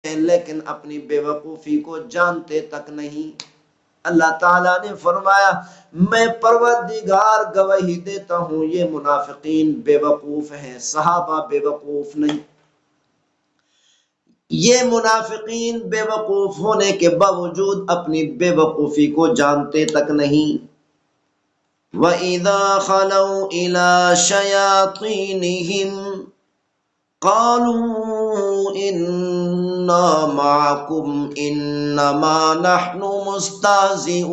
لیکن اپنی بے وقوفی کو جانتے تک نہیں۔ اللہ تعالیٰ نے فرمایا میں پروردگار گواہی دیتا ہوں یہ منافقین بے وقوف ہیں، صحابہ بے وقوف نہیں۔ یہ منافقین بے وقوف ہونے کے باوجود اپنی بے وقوفی کو جانتے تک نہیں۔ وَإِذَا خَلَوْا إِلَى شَيَاطِينِهِمْ قَالُوا إِنَّا مَعَكُمْ إِنَّمَا نَحْنُ مُسْتَهْزِئُونَ۔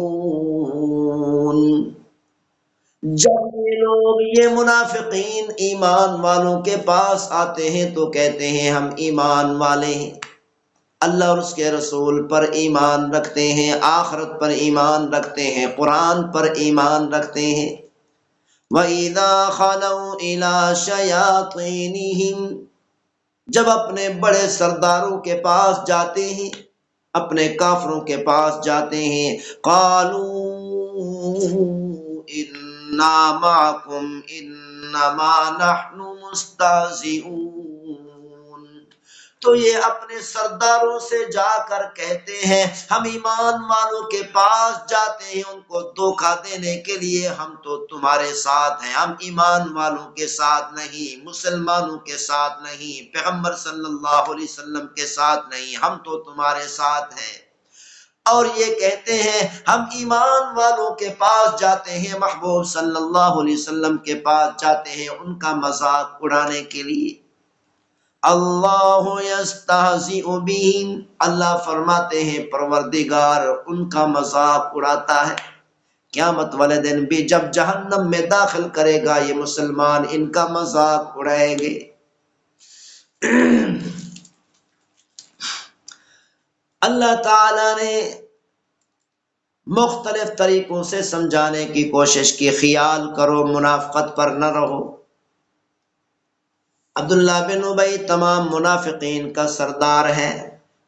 جب یہ منافقین ایمان والوں کے پاس آتے ہیں تو کہتے ہیں ہم ایمان والے ہیں، اللہ اور اس کے رسول پر ایمان رکھتے ہیں، آخرت پر ایمان رکھتے ہیں، قرآن پر ایمان رکھتے ہیں۔ وَإِذَا خَلَوْا إِلَى شَيَاطِينِهِمْ، جب اپنے بڑے سرداروں کے پاس جاتے ہیں، اپنے کافروں کے پاس جاتے ہیں، قَالُوا إِنَّا مَعَكُمْ إِنَّمَا نَحْنُ مُسْتَهْزِئُونَ، تو یہ اپنے سرداروں سے جا کر کہتے ہیں، ہم ایمان والوں کے پاس جاتے ہیں ان کو دھوکہ دینے کے لیے، ہم تو تمہارے ساتھ ہیں، ہم ایمان والوں کے ساتھ نہیں، مسلمانوں کے ساتھ نہیں، پیغمبر صلی اللہ علیہ وسلم کے ساتھ نہیں، ہم تو تمہارے ساتھ ہیں۔ اور یہ کہتے ہیں ہم ایمان والوں کے پاس جاتے ہیں، محبوب صلی اللہ علیہ وسلم کے پاس جاتے ہیں ان کا مذاق اڑانے کے لیے۔ اللہ یستہزئ بہم، اللہ فرماتے ہیں پروردگار ان کا مذاق اڑاتا ہے۔ قیامت والے دن بھی جب جہنم میں داخل کرے گا یہ مسلمان ان کا مذاق اڑائیں گے۔ اللہ تعالی نے مختلف طریقوں سے سمجھانے کی کوشش کی، خیال کرو منافقت پر نہ رہو۔ عبداللہ بن ابی تمام منافقین کا سردار ہے،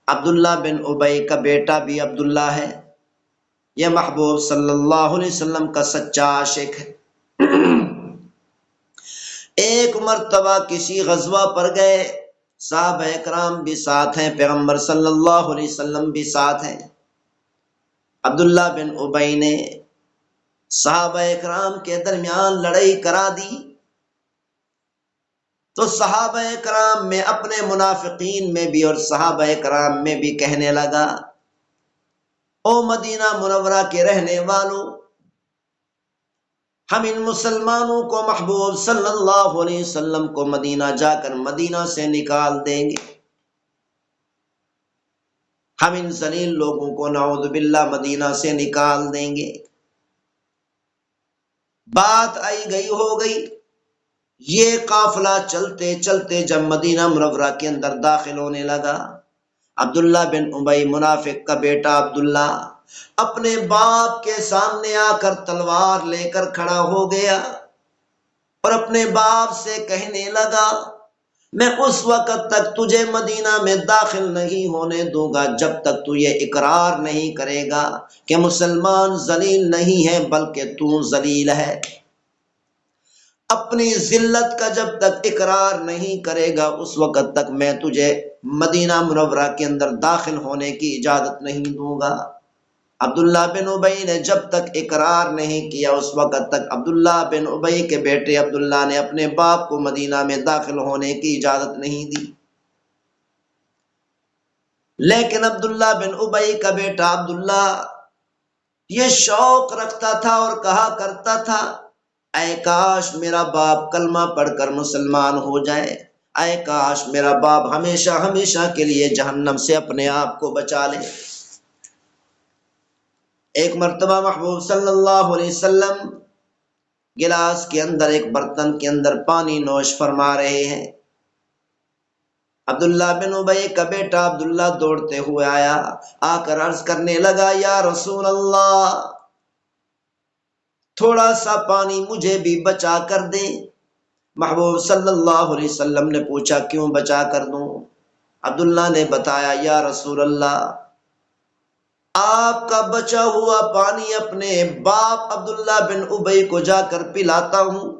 عبداللہ بن ابی کا بیٹا بھی عبداللہ ہے، یہ محبوب صلی اللہ علیہ وسلم کا سچا عاشق ہے۔ ایک مرتبہ کسی غزوہ پر گئے، صحابہ اکرام بھی ساتھ ہیں، پیغمبر صلی اللہ علیہ وسلم بھی ساتھ ہیں۔ عبداللہ بن ابی نے صحابہ اکرام کے درمیان لڑائی کرا دی، تو صحابہ کرام میں اپنے منافقین میں بھی اور صحابہ کرام میں بھی کہنے لگا، او مدینہ منورہ کے رہنے والوں، ہم ان مسلمانوں کو محبوب صلی اللہ علیہ وسلم کو مدینہ جا کر مدینہ سے نکال دیں گے، ہم ان ذلیل لوگوں کو نعوذ باللہ مدینہ سے نکال دیں گے۔ بات آئی گئی ہو گئی، یہ قافلہ چلتے چلتے جب مدینہ منورہ کے اندر داخل ہونے لگا، عبداللہ بن ابی منافق کا بیٹا عبداللہ اپنے باپ کے سامنے آ کر تلوار لے کر کھڑا ہو گیا اور اپنے باپ سے کہنے لگا، میں اس وقت تک تجھے مدینہ میں داخل نہیں ہونے دوں گا جب تک تو یہ اقرار نہیں کرے گا کہ مسلمان ذلیل نہیں ہے بلکہ تو ذلیل ہے۔ اپنی ذلت کا جب تک اقرار نہیں کرے گا اس وقت تک میں تجھے مدینہ منورہ کے اندر داخل ہونے کی اجازت نہیں دوں گا۔ عبداللہ بن ابی نے جب تک اقرار نہیں کیا اس وقت تک عبداللہ بن ابی کے بیٹے عبداللہ نے اپنے باپ کو مدینہ میں داخل ہونے کی اجازت نہیں دی۔ لیکن عبداللہ بن ابی کا بیٹا عبداللہ یہ شوق رکھتا تھا اور کہا کرتا تھا، اے کاش میرا باپ کلمہ پڑھ کر مسلمان ہو جائے، اے کاش میرا باپ ہمیشہ ہمیشہ کے لیے جہنم سے اپنے آپ کو بچا لے۔ ایک مرتبہ محبوب صلی اللہ علیہ وسلم گلاس کے اندر ایک برتن کے اندر پانی نوش فرما رہے ہیں، عبداللہ بن ابی کا بیٹا عبداللہ دوڑتے ہوئے آیا، آ کر عرض کرنے لگا، یا رسول اللہ تھوڑا سا پانی مجھے بھی بچا کر دیں۔ محبوب صلی اللہ علیہ وسلم نے پوچھا کیوں بچا کر دوں؟ عبداللہ نے بتایا، یا رسول اللہ آپ کا بچا ہوا پانی اپنے باپ عبداللہ بن ابی کو جا کر پلاتا ہوں،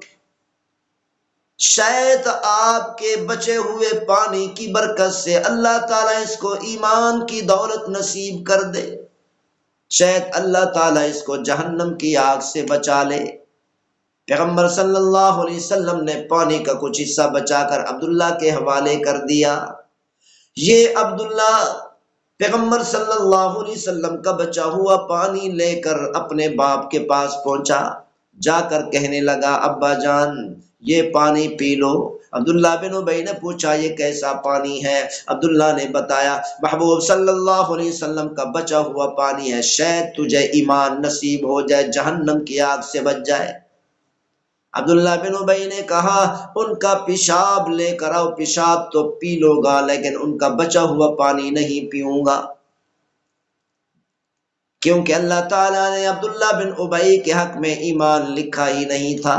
شاید آپ کے بچے ہوئے پانی کی برکت سے اللہ تعالیٰ اس کو ایمان کی دولت نصیب کر دے، شاید اللہ تعالیٰ اس کو جہنم کی آگ سے بچا لے۔ پیغمبر صلی اللہ علیہ وسلم نے پانی کا کچھ حصہ بچا کر عبداللہ کے حوالے کر دیا۔ یہ عبداللہ پیغمبر صلی اللہ علیہ وسلم کا بچا ہوا پانی لے کر اپنے باپ کے پاس پہنچا، جا کر کہنے لگا ابا جان یہ پانی پی لو۔ عبداللہ بن ابی نے پوچھا یہ کیسا پانی ہے؟ عبداللہ نے بتایا محبوب صلی اللہ علیہ وسلم کا بچا ہوا پانی ہے، شاید تجھے ایمان نصیب ہو جائے، جہنم کی آگ سے بچ جائے۔ عبداللہ بن ابی نے کہا ان کا پیشاب لے کر آؤ، پیشاب تو پی لو گا لیکن ان کا بچا ہوا پانی نہیں پیوں گا، کیونکہ اللہ تعالیٰ نے عبداللہ بن ابی کے حق میں ایمان لکھا ہی نہیں تھا۔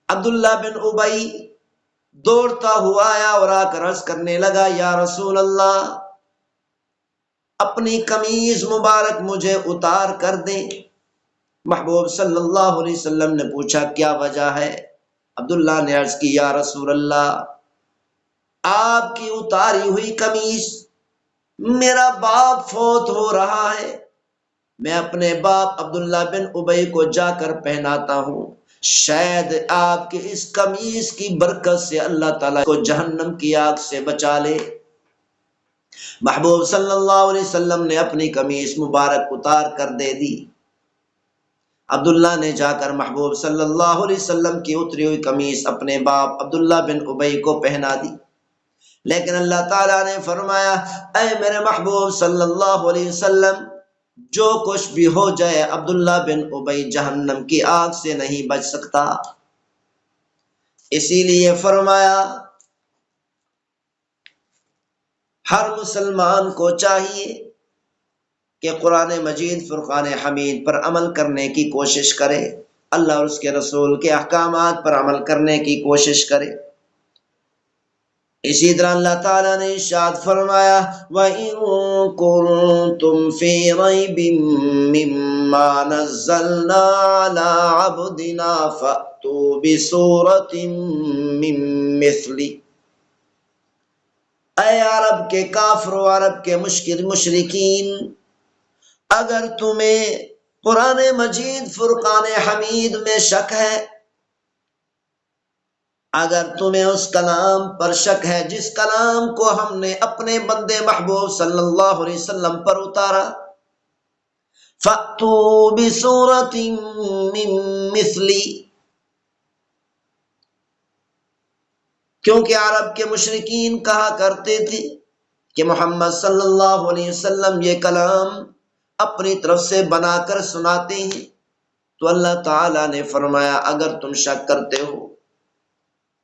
عبداللہ بن ابی دوڑتا ہوا آیا اور آ کر عرض کرنے لگا یا رسول اللہ اپنی قمیض مبارک مجھے اتار کر دیں۔ محبوب صلی اللہ علیہ وسلم نے پوچھا کیا وجہ ہے؟ عبداللہ نے عرض کی یا رسول اللہ آپ کی اتاری ہوئی قمیض میرا باپ فوت ہو رہا ہے، میں اپنے باپ عبداللہ بن ابی کو جا کر پہناتا ہوں، شاید آپ کی اس قمیض کی برکت سے اللہ تعالیٰ کو جہنم کی آگ سے بچا لے۔ محبوب صلی اللہ علیہ وسلم نے اپنی قمیض مبارک اتار کر دے دی۔ عبداللہ نے جا کر محبوب صلی اللہ علیہ وسلم کی اتری ہوئی قمیض اپنے باپ عبداللہ بن ابی کو پہنا دی، لیکن اللہ تعالیٰ نے فرمایا اے میرے محبوب صلی اللہ علیہ وسلم جو کچھ بھی ہو جائے عبداللہ بن ابی جہنم کی آگ سے نہیں بچ سکتا۔ اسی لیے فرمایا ہر مسلمان کو چاہیے کہ قرآن مجید فرقان حمید پر عمل کرنے کی کوشش کرے، اللہ اور اس کے رسول کے احکامات پر عمل کرنے کی کوشش کرے۔ اسی طرح اللہ تعالیٰ نے ارشاد فرمایا وَإِن كُنتُمْ فِي رَيْبٍ مِّمَّا نَزَّلْنَا عَلَىٰ عَبْدِنَا فَأْتُوا بِسُورَةٍ مِّن مِّثْلِهِ، اے عرب کے کافروں، عرب کے مشرکین، اگر تمہیں قرآن مجید فرقان حمید میں شک ہے، اگر تمہیں اس کلام پر شک ہے جس کلام کو ہم نے اپنے بندے محبوب صلی اللہ علیہ وسلم پر اتارا، فَأْتُوا بِسُورَةٍ مِّن مِّثْلِهِ، کیونکہ عرب کے مشرکین کہا کرتے تھے کہ محمد صلی اللہ علیہ وسلم یہ کلام اپنی طرف سے بنا کر سناتے ہیں، تو اللہ تعالیٰ نے فرمایا اگر تم شک کرتے ہو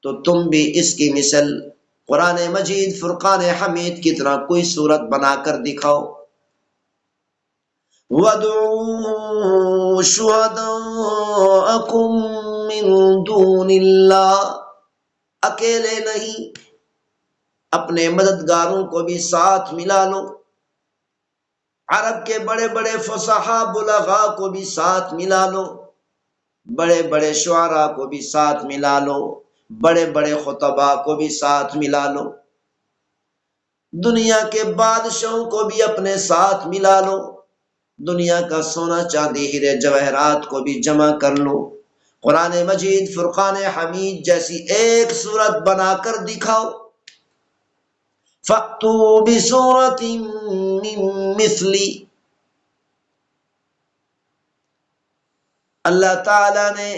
تو تم بھی اس کی مثل قرآن مجید فرقان حمید کی طرح کوئی صورت بنا کر دکھاؤ۔ وَادْعُوا شُهَدَاءَكُم مِّن دُونِ اللَّهِ، اکیلے نہیں اپنے مددگاروں کو بھی ساتھ ملا لو، عرب کے بڑے بڑے فصحاء بلغاء کو بھی ساتھ ملا لو، بڑے بڑے شعراء کو بھی ساتھ ملا لو، بڑے بڑے خطباء کو بھی ساتھ ملا لو، دنیا کے بادشاہوں کو بھی اپنے ساتھ ملا لو، دنیا کا سونا چاندی ہیرے جواہرات کو بھی جمع کر لو، قرآن مجید فرقان حمید جیسی ایک صورت بنا کر دکھاؤ۔ فَأْتُوا بِسُورَةٍ مِّن مِّثْلِهِ، اللہ تعالیٰ نے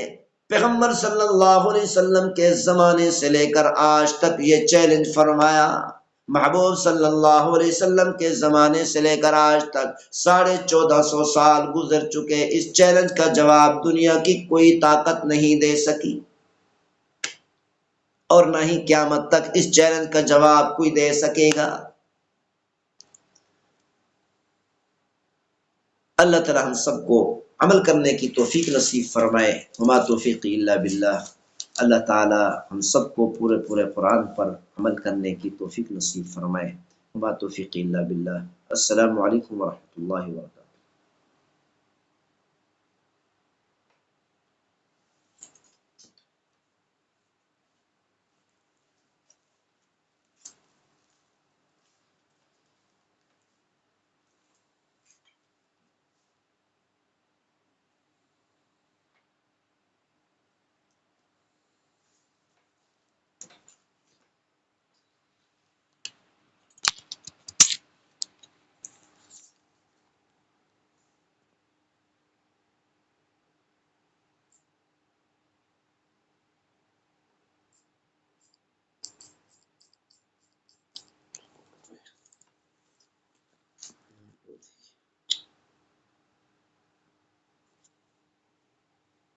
پیغمبر صلی اللہ علیہ وسلم کے زمانے سے لے کر آج تک یہ چیلنج فرمایا، محبوب صلی اللہ علیہ وسلم کے زمانے سے لے کر آج تک 1450 سال گزر چکے، اس چیلنج کا جواب دنیا کی کوئی طاقت نہیں دے سکی، اور نہ ہی قیامت تک اس چیلنج کا جواب کوئی دے سکے گا۔ اللہ تعالی ہم سب کو عمل کرنے کی توفیق نصیب فرمائے، وما توفیقی الا باللہ۔ اللہ تعالی ہم سب کو پورے قرآن پر عمل کرنے کی توفیق نصیب فرمائے، وما توفیقی الا باللہ۔ السلام علیکم ورحمۃ اللہ وبرکاتہ۔